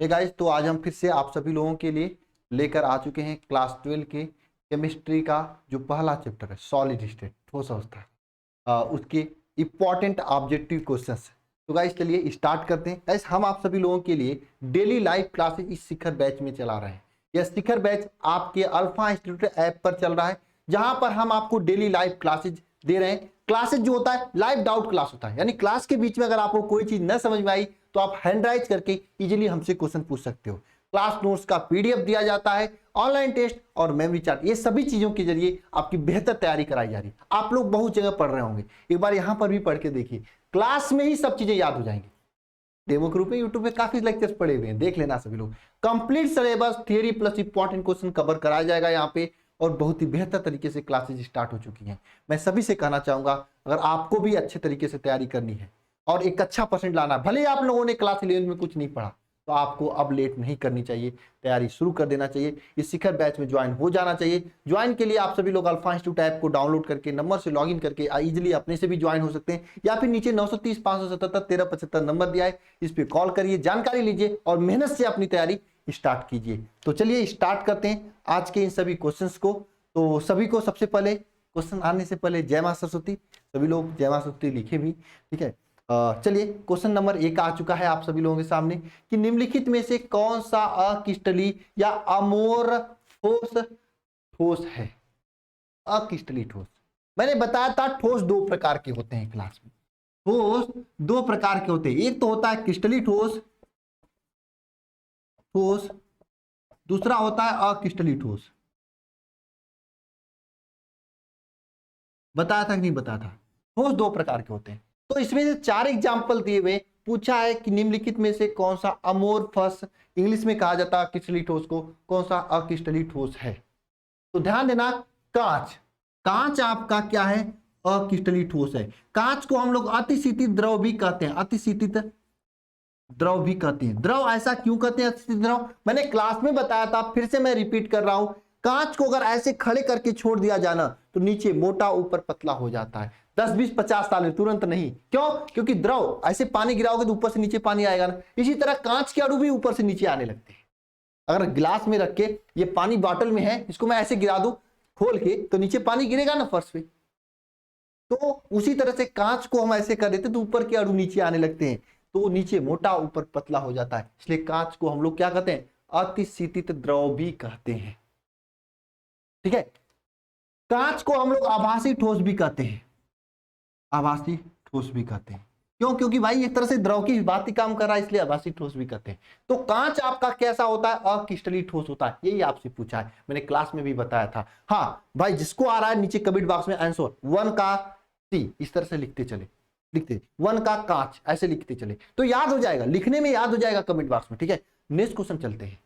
Guys, तो आज हम फिर से आप सभी लोगों के लिए लेकर आ चुके हैं क्लास 12 के केमिस्ट्री का जो पहला चैप्टर है सॉलिड स्टेट ठोस अवस्था, उसके इंपॉर्टेंट ऑब्जेक्टिव क्वेश्चंस। तो गाइस चलिए स्टार्ट करते हैं। गाइस हम आप सभी लोगों के लिए डेली लाइव क्लासेस इस शिखर बैच में चला रहे हैं। यह शिखर बैच आपके अल्फा इंस्टीट्यूट ऐप पर चल रहा है, जहां पर हम आपको डेली लाइव क्लासेज दे रहे हैं। क्लासेज जो होता है लाइव डाउट क्लास होता है, यानी क्लास के बीच में अगर आपको कोई चीज न समझ में आई तो आप हैंड राइज करके इजीली हमसे क्वेश्चन पूछ सकते हो। क्लास नोट्स का पीडीएफ दिया जाता है, ऑनलाइन टेस्ट और मेमोरी चार्ट, ये सभी चीजों के जरिए आपकी बेहतर तैयारी कराई जा रही है। आप लोग बहुत जगह पढ़ रहे होंगे, एक बार यहां पर भी पढ़ के देखिए, क्लास में ही सब चीजें याद हो जाएंगी। डेमो ग्रुप में यूट्यूब पे काफी लेक्चर्स पड़े हुए हैं, देख लेना सभी लोग। Complete syllabus theory plus important question cover कराया जाएगा यहाँ पे, और बहुत ही बेहतर तरीके से क्लासेज स्टार्ट हो चुकी हैं। मैं सभी से कहना चाहूंगा, अगर आपको भी अच्छे तरीके से तैयारी करनी है और एक अच्छा परसेंट लाना, भले ही आप लोगों ने क्लास 11 में कुछ नहीं पढ़ा, तो आपको अब लेट नहीं करनी चाहिए, तैयारी शुरू कर देना चाहिए। इस शिखर बैच में ज्वाइन हो जाना चाहिए। ज्वाइन के लिए आप सभी लोग अल्फा इंस्टीट्यूट ऐप को डाउनलोड करके नंबर से लॉगिन करके इजीली अपने से भी ज्वाइन हो सकते हैं, या फिर नीचे 930 577 1375 नंबर दिया है, इस पे कॉल करिए, जानकारी लीजिए और मेहनत से अपनी तैयारी स्टार्ट कीजिए। तो चलिए स्टार्ट करते हैं आज के इन सभी क्वेश्चंस को। तो सभी को सबसे पहले क्वेश्चन आने से पहले जय मां सरस्वती, सभी लोग जय मां सरस्वती लिखे भी, ठीक है। चलिए क्वेश्चन नंबर 1 आ चुका है आप सभी लोगों के सामने कि निम्नलिखित में से कौन सा अक्रिस्टलीय या अमोर्फोस ठोस है। अक्रिस्टलीय ठोस, मैंने बताया था ठोस दो प्रकार के होते हैं क्लास में। ठोस दो प्रकार के होते हैं, एक तो होता है क्रिस्टलीय ठोस, ठोस, दूसरा होता है अक्रिस्टलीय ठोस। बताया था कि नहीं बताया था? ठोस दो प्रकार के होते हैं। तो इसमें से 4 एग्जाम्पल दिए हुए, पूछा है कि निम्नलिखित में से कौन सा अमोर्फस, इंग्लिश में कहा जाता है क्रिस्टलीय ठोस को, कौन सा अक्रिस्टलीय ठोस है। तो ध्यान देना, कांच, कांच आपका क्या है? अक्रिस्टलीय ठोस है। कांच को हम लोग अतिशीतित द्रव भी कहते हैं, अतिशीतित द्रव भी कहते हैं। द्रव ऐसा क्यों कहते हैं अतिशीतित द्रव? मैंने क्लास में बताया था, फिर से मैं रिपीट कर रहा हूं। कांच को अगर ऐसे खड़े करके छोड़ दिया जाना तो नीचे मोटा ऊपर पतला हो जाता है 10 20 50 साल में, तुरंत नहीं। क्यों? क्योंकि द्रव ऐसे पानी गिराओगे तो ऊपर से नीचे पानी आएगा ना, इसी तरह कांच के अणु भी ऊपर से नीचे आने लगते हैं। अगर गिलास में रख के, ये पानी बॉटल में है, इसको मैं ऐसे गिरा दूं खोल के, तो नीचे पानी गिरेगा ना फर्श पे। तो उसी तरह से कांच को हम ऐसे कर देते तो ऊपर के अणु नीचे आने लगते हैं, तो नीचे मोटा ऊपर पतला हो जाता है। इसलिए कांच को हम लोग क्या कहते हैं? अतिशीतित द्रव भी कहते हैं, ठीक है। कांच को हम लोग आभासी ठोस भी कहते हैं, आभासी ठोस भी कहते हैं। क्यों? क्योंकि भाई एक तरह से द्रव की बात ही काम कर रहा है, इसलिए आभासी ठोस भी कहते हैं। तो कांच आपका कैसा होता है? अक्रिस्टलीय ठोस होता है। यही आपसे पूछा है, मैंने क्लास में भी बताया था। हाँ भाई, जिसको आ रहा है नीचे कमेंट बॉक्स में आंसर 1 का सी इस तरह से लिखते चले, लिखते 1 का कांच ऐसे लिखते चले, तो याद हो जाएगा, लिखने में याद हो जाएगा कमेंट बॉक्स में, ठीक है। नेक्स्ट क्वेश्चन चलते हैं।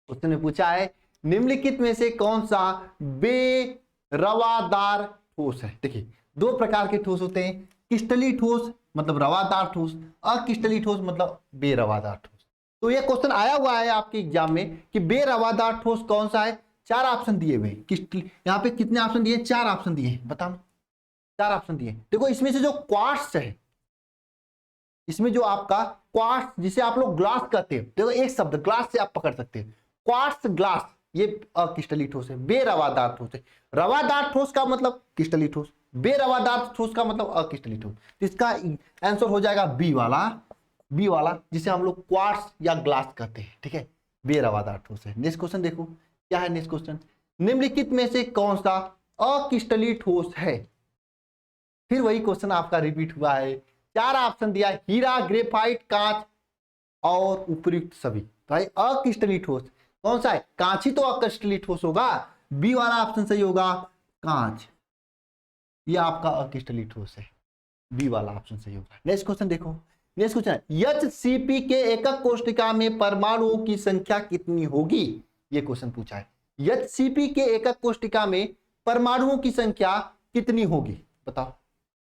क्वेश्चन में पूछा है निम्नलिखित में से कौन सा बेरवादार ठोस है। देखिए दो प्रकार के ठोस होते हैं, क्रिस्टलीय ठोस मतलब रवादार ठोस, अक्रिस्टलीय ठोस मतलब बेरवादार ठोस। तो ये क्वेश्चन आया हुआ है आपके एग्जाम में कि बेरवादार ठोस कौन सा है। 4 ऑप्शन दिए हुए, यहाँ पे कितने ऑप्शन दिए? 4 ऑप्शन दिए, बताओ 4 ऑप्शन दिए। देखो इसमें से जो क्वार्ट्ज है, इसमें जो आपका क्वार्ट्ज जिसे आप लोग ग्लास कहते हैं, देखो एक शब्द ग्लास से आप पकड़ सकते हैं, क्वार्ट्ज ग्लास, ये अक्रिस्टलीय ठोस है, बेरवादार ठोस है। रवादार ठोस का मतलब क्रिस्टलीय ठोस, बेरवादार ठोस का मतलब अक्रिस्टलीय ठोस। इसका आंसर हो जाएगा बी वाला, बी वाला जिसे हम लोग क्वार्ट्ज या ग्लास कहते हैं, ठीक है, बेरवादार ठोस है। नेक्स्ट क्वेश्चन देखो क्या है। नेक्स्ट क्वेश्चन, निम्नलिखित में से कौन सा अक्रिस्टलीय ठोस है। फिर वही क्वेश्चन आपका रिपीट हुआ है, 4 ऑप्शन दिया, हीरा, ग्रेफाइट, कांच और उपयुक्त सभी। भाई अक्रिस्टलीय ठोस कौन सा है? कांच ही तो अक्रिस्टलीय ठोस होगा, बी वाला ऑप्शन सही होगा, कांच, ये आपका अक्रिस्टलीय ठोस है, बी वाला ऑप्शन सही होगा। नेक्स्ट क्वेश्चन देखो, नेक्स्ट क्वेश्चन, HCP के एकक कोष्ठिका में परमाणुओं की संख्या कितनी होगी। ये क्वेश्चन पूछा है, HCP के एकक कोष्ठिका में परमाणुओं की संख्या कितनी होगी, बताओ।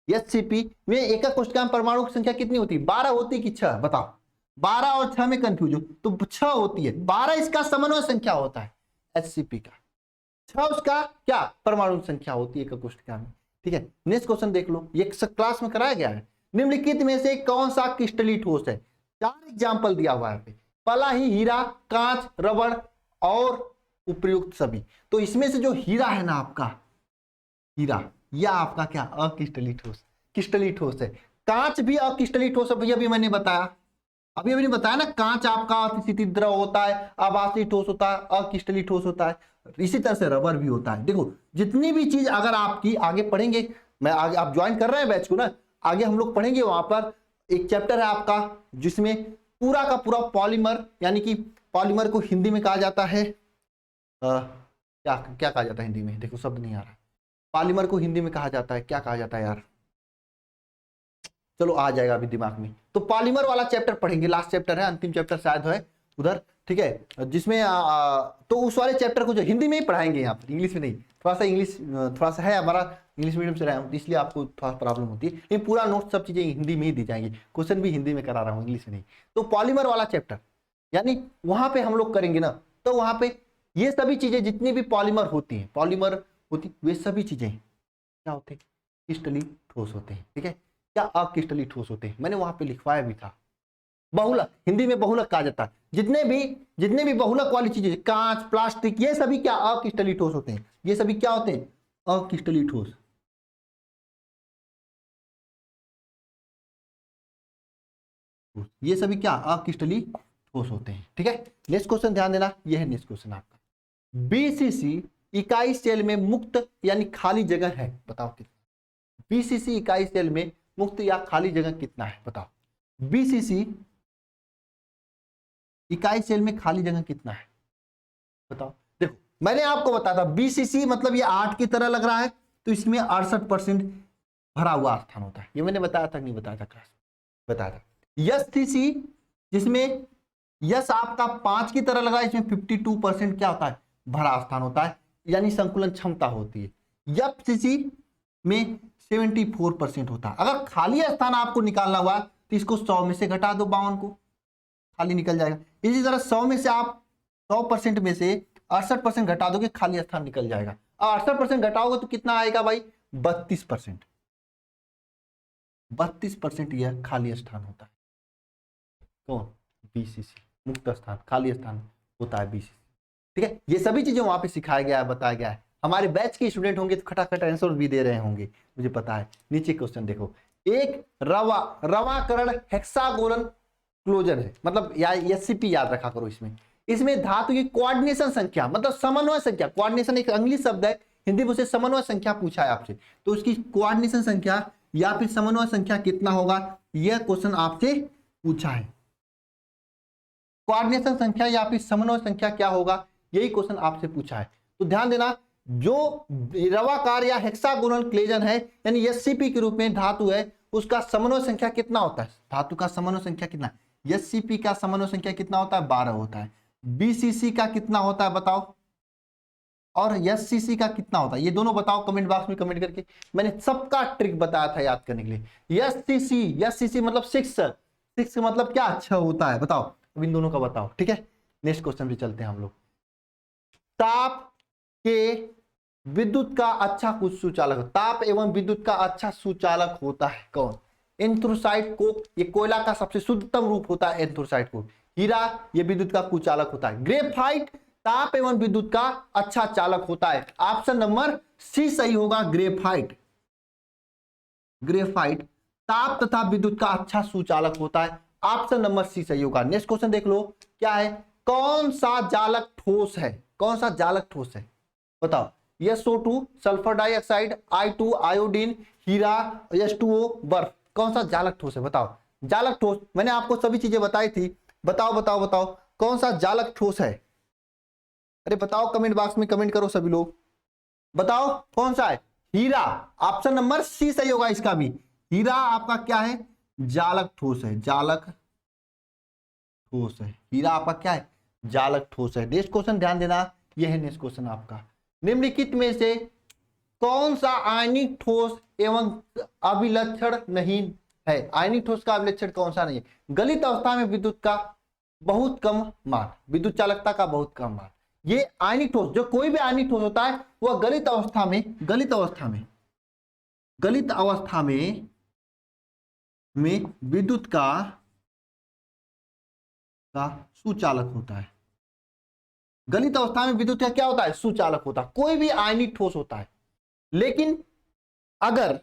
HCP में एकक कोष्ठिका में परमाणुओं की संख्या कितनी होती है? 12 होती कि 6? बताओ। 12 और 6 में कंफ्यूज हो तो 6 होती है। 12 इसका समन्वय संख्या होता है HCP का, 6 उसका क्या परमाणु संख्या होती है एकक कोष्ठिका में, ठीक है। नेक्स्ट क्वेश्चन देख लो, ये क्लास में कराया गया है। निम्नलिखित में से कौन सा क्रिस्टलीय ठोस है। 4 एग्जाम्पल दिया हुआ है, पहला ही हीरा, कांच, रबड़ और उपयुक्त सभी। तो इसमें से जो हीरा है ना आपका, हीरा या आपका क्या अक्रिस्टलीय ठोस, क्रिस्टलीय ठोस है। कांच भी अक्रिस्टलीय ठोस है, भैया अभी मैंने बताया, अभी अभी बताया ना, कांच आपका अतिस्थितिज द्रव होता है, आभासी ठोस होता है, अक्रिस्टलीय ठोस होता है। इसी तरह से रबर भी होता है। देखो जितनी भी चीज अगर आपकी आगे पढ़ेंगे, मैं आगे आप ज्वाइन कर रहे हैं बैच को ना, आगे हम लोग पढ़ेंगे, वहां पर एक चैप्टर है आपका जिसमें पूरा का पूरा पॉलीमर, यानी कि पॉलीमर को हिंदी में कहा जाता है क्या क्या कहा जाता है हिंदी में, देखो शब्द नहीं आ रहा। पॉलीमर को हिंदी में कहा जाता है, क्या कहा जाता है यार, चलो आ जाएगा अभी दिमाग में। तो पॉलीमर वाला चैप्टर पढ़ेंगे, लास्ट चैप्टर है, अंतिम चैप्टर शायद है उधर, ठीक है, जिसमें तो उस वाले चैप्टर को जो हिंदी में ही पढ़ाएंगे यहाँ पर, इंग्लिश में नहीं। थोड़ा सा इंग्लिश थोड़ा सा है, हमारा इंग्लिश मीडियम से रहा हूँ, इसलिए आपको थोड़ा प्रॉब्लम होती है, लेकिन पूरा नोट सब चीजें हिंदी में ही दी जाएंगी, क्वेश्चन भी हिंदी में करा रहा हूँ, इंग्लिश में नहीं। तो पॉलीमर वाला चैप्टर यानी वहां पे हम लोग करेंगे ना, तो वहां पे ये सभी चीजें जितनी भी पॉलीमर होती हैं, पॉलीमर होती, वे सभी चीजें क्या होते हैं, क्रिस्टलीय ठोस होते हैं, ठीक है, क्या अक्रिस्टलीय ठोस होते हैं, मैंने वहां पे लिखवाया भी था। बहुलक, हिंदी में बहुलक कहा जाता है, जितने भी बहुलक वाली चीजें, कांच, प्लास्टिक, ये सभी क्या अक्रिस्टलीय ठोस होते हैं, ये सभी क्या होते हैं, अक्रिस्टलीय ठोस। ये सभी क्या अक्रिस्टलीय ठोस होते हैं, ठीक है। नेक्स्ट क्वेश्चन ध्यान देना, ये है नेक्स्ट क्वेश्चन आपका, बीसीसी इकाई सेल में मुक्त यानी खाली जगह है, बताओ कितना। बीसीसी इकाई सेल में मुक्त या खाली जगह कितना है, बताओ। बीसीसी इकाई सेल में खाली जगह कितना है, बताओ। देखो मैंने आपको बताया था बीसीसी मतलब ये 8 की तरह लग रहा है, तो इसमें 68% भरा हुआ स्थान होता है, ये मैंने बताया था, नहीं बताया था क्लास, बताया था। यस जिसमें यस आपका 5 की तरह लगा, इसमें 52% क्या होता है, भरा स्थान होता है, यानी संकुलन क्षमता होती है। एफसीसी में 74% होता है। अगर खाली स्थान आपको निकालना हुआ तो इसको 100 में से घटा दो, 52 को, खाली निकल जाएगा। इसी तरह 100 में से आप 100% में से 68% घटा दोगे, खाली स्थान निकल जाएगा। और 68% घटाओगे तो कितना आएगा भाई, 32%। 32% यह खाली स्थान होता है, कौन, बीसीसी, मुक्त स्थान, खाली स्थान होता है बीसीसी, ठीक है। ये सभी चीजें वहां पे सिखाया गया है, बताया गया है। हमारे बैच के स्टूडेंट होंगे तो खटाखट आंसर भी दे रहे होंगे, मुझे पता है। नीचे क्वेश्चन देखो, एक रवाकरण हेक्सागोनल क्लोजर है, मतलब एससीपी याद रखा करो, इसमें धातु की कोऑर्डिनेशन संख्या, मतलब समन्वय संख्या, कोऑर्डिनेशन एक इंग्लिश शब्द है, हिंदी में उसे समन्वय संख्या पूछा है आपसे, तो उसकी कोऑर्डिनेशन संख्या या फिर समन्वय संख्या कितना होगा, यह क्वेश्चन आपसे पूछा है। कोऑर्डिनेशन संख्या या फिर समन्वय संख्या क्या होगा, यही क्वेश्चन आपसे पूछा है। तो ध्यान देना, जो रवाकार या हेक्सागोनल क्लेजन है, यानी एससीपी के रूप में धातु है, उसका समन्वय संख्या कितना होता है, धातु का समन्वय संख्या कितना, एससीपी का समन्वय संख्या कितना होता है, 12 होता है। बीसीसी का कितना होता है बताओ, और एससीसी का कितना होता है, ये दोनों बताओ कमेंट बॉक्स में कमेंट करके। मैंने सबका ट्रिक बताया था याद करने के लिए। एससीसी मतलब 6 मतलब क्या, अच्छा होता है, बताओ। अब इन दोनों का बताओ, ठीक है। नेक्स्ट क्वेश्चन पे चलते हैं हम लोग। ताप के विद्युत का अच्छा कुछ सुचालक, ताप एवं विद्युत का अच्छा सुचालक होता है कौन, एंथ्रासाइट कोक, ये कोयला का सबसे शुद्धतम रूप होता है एंथ्रासाइट कोक। हीरा ये विद्युत का कुचालक होता है। ग्रेफाइट ताप एवं विद्युत का अच्छा चालक होता है। ऑप्शन नंबर सी सही होगा, ग्रेफाइट। ग्रेफाइट ताप तथा विद्युत का अच्छा सुचालक होता है, ऑप्शन नंबर सी सही होगा। नेक्स्ट क्वेश्चन देख लो, क्या है, कौन सा जालक ठोस है, कौन सा जालक ठोस है, बताओ। SO2 sulphur dioxide, I2 iodine, हीरा, H2O बर्फ, कौन सा जालक ठोस है, बताओ। जालक ठोस मैंने आपको सभी चीजें बताई थी, बताओ बताओ बताओ कौन सा जालक ठोस है, अरे बताओ, कमेंट बॉक्स में कमेंट करो सभी लोग, बताओ कौन सा है, हीरा। ऑप्शन नंबर सी सही होगा इसका भी, हीरा आपका क्या है, जालक ठोस है, जालक ठोस है, हीरा आपका क्या है, जालक ठोस है। नेक्स्ट क्वेश्चन ध्यान देना, यह है नेक्स्ट क्वेश्चन आपका, निम्नलिखित में से कौन सा आयनिक ठोस एवं अभिलक्षण नहीं है, आयनिक ठोस का अभिलक्षण कौन सा नहीं है, गलित अवस्था में विद्युत का बहुत कम मान, विद्युत चालकता का बहुत कम मान। ये आयनिक ठोस, जो कोई भी आयनिक ठोस होता है वह गलित अवस्था में, में विद्युत का, का सुचालक होता है। गलित अवस्था में विद्युत का क्या होता है? सुचालक होता है। कोई भी आयनिक ठोस होता है, लेकिन अगर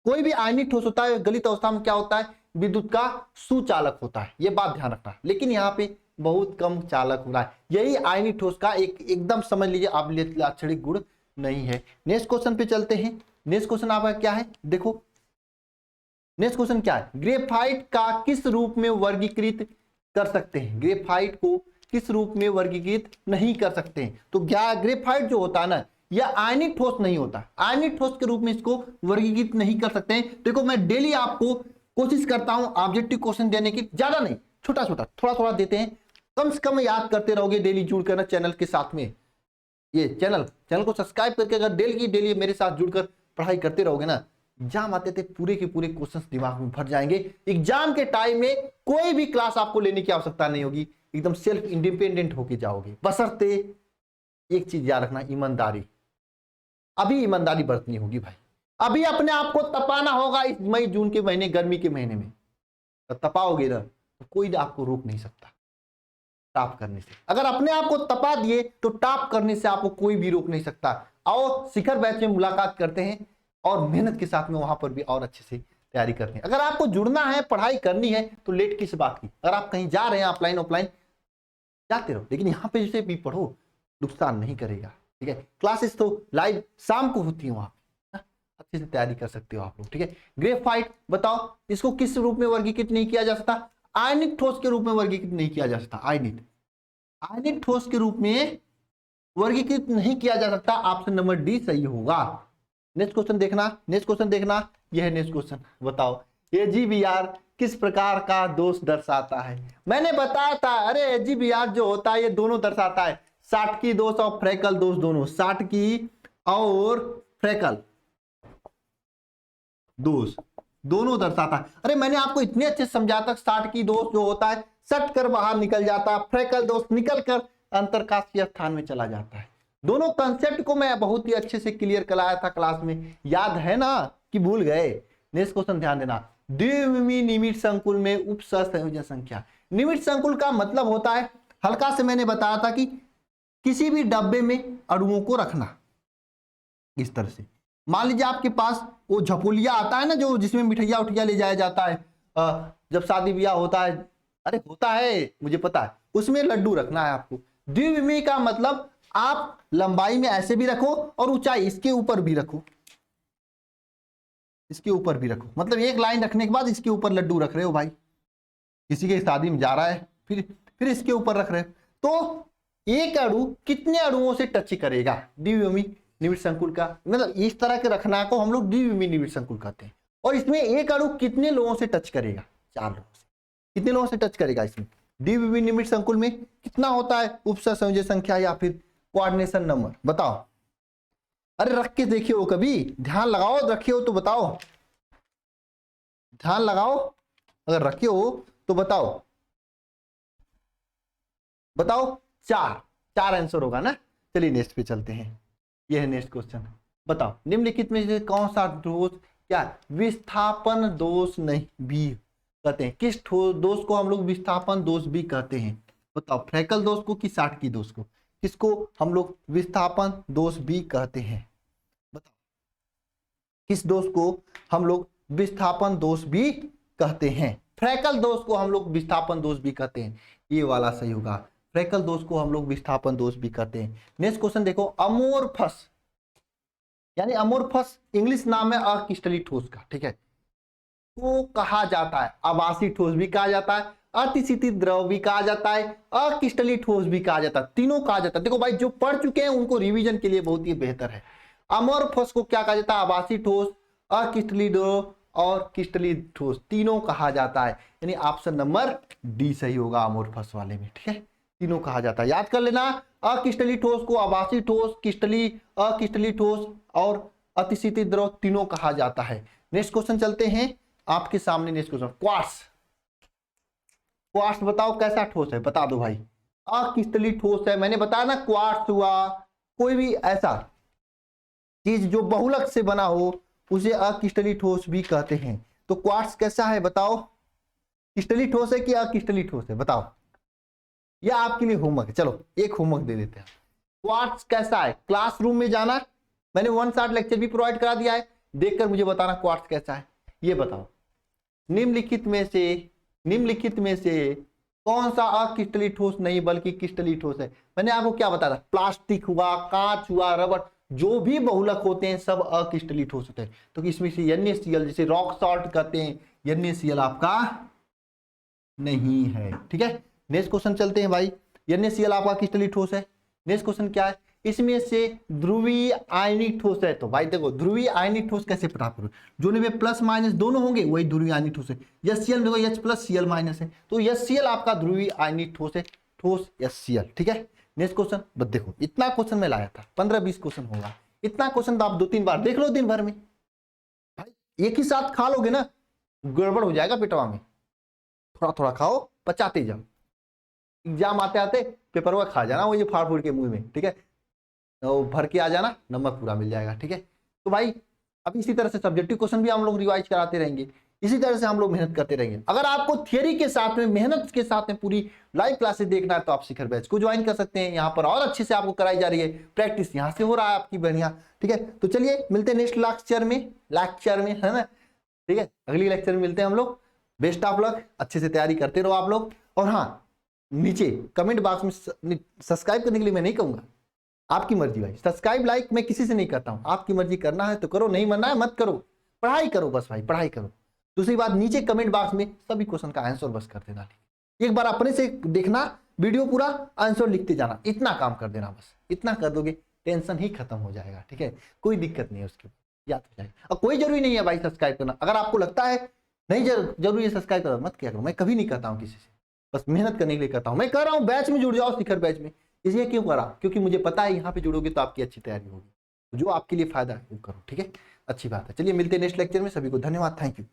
कोई भी आयनिक ठोस होता है गलित अवस्था में क्या होता है? विद्युत का सुचालक होता है। ये बात ध्यान रखना। लेकिन यहाँ पे बहुत कम चालक हो रहा है। यही आयनिक ठोस का एकदम समझ लीजिए आप लाक्षणिक गुण नहीं है। नेक्स्ट क्वेश्चन पे चलते हैं। नेक्स्ट क्वेश्चन आपका क्या है? देखो नेक्स्ट क्वेश्चन क्या है? ग्रेफाइट का किस रूप में वर्गीकृत कर सकते हैं? ग्रेफाइट को किस रूप में वर्गीकृत नहीं कर सकते हैं? तो ग्रेफाइट जो होता है ना, यह आयनिक ठोस नहीं होता। आयनिक ठोस के रूप में इसको वर्गीकृत नहीं कर सकते हैं। देखो मैं डेली आपको कोशिश करता हूं ऑब्जेक्टिव क्वेश्चन देने की, ज्यादा नहीं, छोटा छोटा थोड़ा थोड़ा देते हैं। कम से कम याद करते रहोगे डेली जुड़कर ना चैनल के साथ में। ये चैनल को सब्सक्राइब करके अगर डेली मेरे साथ जुड़कर पढ़ाई करते रहोगे ना, एग्जाम आते थे पूरे के पूरे क्वेश्चंस दिमाग में भर जाएंगे। एग्जाम के टाइम में कोई भी क्लास आपको लेने की आवश्यकता नहीं होगी, एकदम सेल्फ इंडिपेंडेंट होके जाओगे। बशर्ते एक चीज याद रखना, ईमानदारी। अभी ईमानदारी बरतनी होगी भाई। अभी अपने आप को तपाना होगा। इस मई जून के महीने, गर्मी के महीने में तपाओगे ना तो कोई आपको रोक नहीं सकता टॉप करने से। अगर अपने आप को तपा दिए तो टॉप करने से आपको कोई भी रोक नहीं सकता। आओ शिखर बैच में मुलाकात करते हैं और मेहनत के साथ में वहां पर भी और अच्छे से तैयारी करते हैं। अगर आपको जुड़ना है, पढ़ाई करनी है तो लेट किस बात की। अगर आप कहीं जा रहे हैं ऑफलाइन ऑफलाइन जाते रहो, लेकिन यहाँ पे जैसे भी पढ़ो, नुकसान नहीं करेगा। ठीक है, क्लासेस तो लाइव शाम को होती है, वहां अच्छे से तैयारी कर सकते हो आप लोग। ठीक है, ग्रेफाइट बताओ इसको किस रूप में वर्गीकृत नहीं किया जा सकता? आयनिक ठोस के रूप में वर्गीकृत नहीं किया जा सकता। आयनिक ठोस के रूप में वर्गीकृत नहीं किया जा सकता। ऑप्शन नंबर डी सही होगा। नेक्स्ट क्वेश्चन देखना, यह है नेक्स्ट क्वेश्चन। बताओ AgBr किस प्रकार का दोष दर्शाता है? मैंने बताया था, अरे AgBr जो होता है ये दोनों दर्शाता है, साटकी दोष और फ्रेकल दोष दोनों। साटकी और फ्रेकल दोष दोनों दर्शाता है। अरे मैंने आपको इतने अच्छे समझाता, साटकी दोष जो होता है सट कर बाहर निकल जाता है, फ्रेकल दोष निकल कर अंतरकाशीय स्थान में चला जाता है। दोनों कंसेप्ट को मैं बहुत ही अच्छे से क्लियर कराया था क्लास में, याद है ना कि भूल गए? नेक्स्ट क्वेश्चन ध्यान देना। द्विविमीय निमित संकुल में उप सहसंयोजन संख्या। निमित संकुल का मतलब होता है, हल्का से मैंने बताया था कि किसी भी डब्बे में अणुओं को रखना इस तरह से। मान लीजिए आपके पास वो झपोलिया आता है ना, जो जिसमें मिठाइया उठिया ले जाया जाता है जब शादी ब्याह होता है। अरे होता है, मुझे पता है, उसमें लड्डू रखना है आपको। द्विविमीय का मतलब आप लंबाई में ऐसे भी रखो और ऊंचाई इसके ऊपर भी रखो, इसके ऊपर भी रखो। मतलब एक लाइन रखने के बाद इसके ऊपर लड्डू रख रहे हो भाई, किसी के शादी में जा रहा है, फिर इसके ऊपर रख रहे हो, तो एक अणु कितने अणुओं से टच करेगा? द्विविमीय निविड़ संकुल का मतलब इस तरह के रखना को हम लोग द्विविमीय निविड़ संकुल कहते हैं। और इसमें एक अणु कितने लोगों से टच करेगा? 4 लोगों से। कितने लोगों से टच करेगा? इसमें द्विविमीय निविड़ संकुल में कितना होता है उपसहसंयोजक संख्या या फिर कोऑर्डिनेशन नंबर? बताओ। अरे रख के देखिए हो, कभी ध्यान लगाओ, रखे हो तो बताओ, ध्यान लगाओ, अगर रखे हो तो बताओ। 4 आंसर होगा ना। चलिए नेक्स्ट पे चलते हैं। यह है नेक्स्ट क्वेश्चन। बताओ निम्नलिखित में से कौन सा दोष क्या विस्थापन दोष नहीं भी कहते हैं? किस दोष को हम लोग विस्थापन दोष भी कहते हैं? बताओ, फ्रेकल दोष को कि साटकी दोष को? किसको हम लोग विस्थापन दोष भी कहते हैं? बताओ किस दोष को हम लोग विस्थापन दोष भी कहते हैं? फ्रेकल दोष को हम लोग विस्थापन दोष भी कहते हैं। ये वाला सही होगा, फ्रेकल दोष को हम लोग विस्थापन दोष भी कहते हैं। नेक्स्ट क्वेश्चन देखो, अमोर्फस यानी अमोर्फस इंग्लिश नाम है अक्रिस्टलीय ठोस का। ठीक है, को कहा जाता है आवासीय ठोस भी कहा जाता है, अतिशीतित द्रव भी कहा जाता है, अक्रिस्टलीय ठोस भी कहा जाता है, तीनों कहा जाता है। देखो भाई जो पढ़ चुके हैं उनको रिवीजन के लिए बहुत ही बेहतर है। अमोर्फस को क्या कहा जाता है? आवासीय ठोस, अक्रिस्टलीय द्रव और क्रिस्टलीय ठोस तीनों कहा जाता है। यानी ऑप्शन नंबर डी सही होगा अमोर्फस वाले में। ठीक है, तीनों कहा जाता है, याद कर लेना। अक्रिस्टलीय ठोस को आवासीय ठोस, अक्रिस्टलीय ठोस और अतिशीतित द्रव तीनों कहा जाता है। नेक्स्ट क्वेश्चन चलते हैं आपके सामने। नेक्स्ट क्वेश्चन, क्वार्ट्ज बताओ कैसा ठोस है? बता दो भाई। अक्रिस्टलीय ठोस है, मैंने बताया ना। क्वार्ट्ज हुआ कोई भी ऐसा चीज जो बहुलक से बना हो उसे अक्रिस्टलीय ठोस भी कहते हैं। तो क्वार्ट्ज कैसा है बताओ? क्रिस्टलीय ठोस है कि अक्रिस्टलीय ठोस है? बताओ। यह आपके लिए होमवर्क है। चलो एक होमवर्क दे देते हैं। क्वार्ट्ज कैसा है, क्लासरूम में जाना, मैंने 1 शॉट लेक्चर भी प्रोवाइड करा दिया है, देखकर मुझे बताना क्वार्ट्ज कैसा है। ये बताओ निम्नलिखित में से कौन सा अक्रिस्टलीय ठोस नहीं बल्कि क्रिस्टलीय ठोस है। मैंने आपको क्या बताया था, प्लास्टिक हुआ, कांच हुआ, रबर, जो भी बहुलक होते हैं सब अक्रिस्टलीय ठोस होते हैं। तो इसमें से NaCl जिसे रॉक सॉल्ट कहते हैं, NaCl आपका नहीं है। ठीक है, नेक्स्ट क्वेश्चन चलते हैं भाई। NaCl आपका क्रिस्टलीय ठोस है। नेक्स्ट क्वेश्चन क्या है, इसमें से ध्रुवीय आयनिक ठोस है। तो भाई देखो ध्रुवीय आयनिक ठोस कैसे प्राप्त करो, जो में प्लस माइनस दोनों होंगे वही ध्रुवीय आयनिक ठोस है। HCl देखो H प्लस Cl माइनस है, तो HCl आपका ध्रुवीय आयनिक ठोस है, ठोस HCl। ठीक है, नेक्स्ट क्वेश्चन बस देखो, इतना क्वेश्चन मैं लाया था, 15-20 क्वेश्चन होगा। इतना क्वेश्चन तो आप 2-3 बार देख लो दिन भर में। भाई एक ही साथ खा लोगे ना, गड़बड़ हो जाएगा पेटवा में। थोड़ा थोड़ा खाओ, पचाते जाओ, एग्जाम आते आते पेपर वर्क खा जाना वो ये फाड़ फूड़ के मुंह में। ठीक है, तो भर के आ जाना, नंबर पूरा मिल जाएगा। ठीक है, तो भाई अब इसी तरह से सब्जेक्टिव क्वेश्चन भी हम लोग रिवाइज कराते रहेंगे, इसी तरह से हम लोग मेहनत करते रहेंगे। अगर आपको थियरी के साथ में मेहनत के साथ में पूरी लाइव क्लासेस देखना है तो आप शिखर बैच को ज्वाइन कर सकते हैं। यहाँ पर और अच्छे से आपको कराई जा रही है, प्रैक्टिस यहाँ से हो रहा है आपकी बढ़िया। ठीक है, तो चलिए मिलते हैं नेक्स्ट लेक्चर में, है ना। ठीक है, अगली लेक्चर में मिलते हैं हम लोग। बेस्ट ऑफ लक, अच्छे से तैयारी करते रहो आप लोग। और हाँ, नीचे कमेंट बॉक्स में सब्सक्राइब करने के लिए मैं नहीं कहूंगा, आपकी मर्जी भाई। सब्सक्राइब लाइक मैं किसी से नहीं करता हूं, आपकी मर्जी, करना है तो करो, नहीं मनना है मत करो। पढ़ाई करो बस भाई, पढ़ाई करो। दूसरी बात, नीचे कमेंट बॉक्स में सभी क्वेश्चन का आंसर बस कर देना। एक बार अपने से देखना वीडियो पूरा, आंसर लिखते जाना, इतना काम कर देना बस। इतना कर दोगे टेंशन ही खत्म हो जाएगा। ठीक है, कोई दिक्कत नहीं है उसके बाद, याद हो जाएगा। और कोई जरूरी नहीं है भाई सब्सक्राइब करना। अगर आपको लगता है नहीं जरूरी है सब्सक्राइब करना, मत किया करो। मैं कभी नहीं करता हूँ किसी से, बस मेहनत करने के लिए करता हूँ। मैं कह रहा हूँ बैच में जुड़ जाओ, शिखर बैच में। इसलिए क्यों करा, क्योंकि मुझे पता है यहाँ पे जुड़ोगे तो आपकी अच्छी तैयारी होगी, जो आपके लिए फायदा है वो करो। ठीक है, अच्छी बात है। चलिए मिलते हैं नेक्स्ट लेक्चर में, सभी को धन्यवाद, थैंक यू।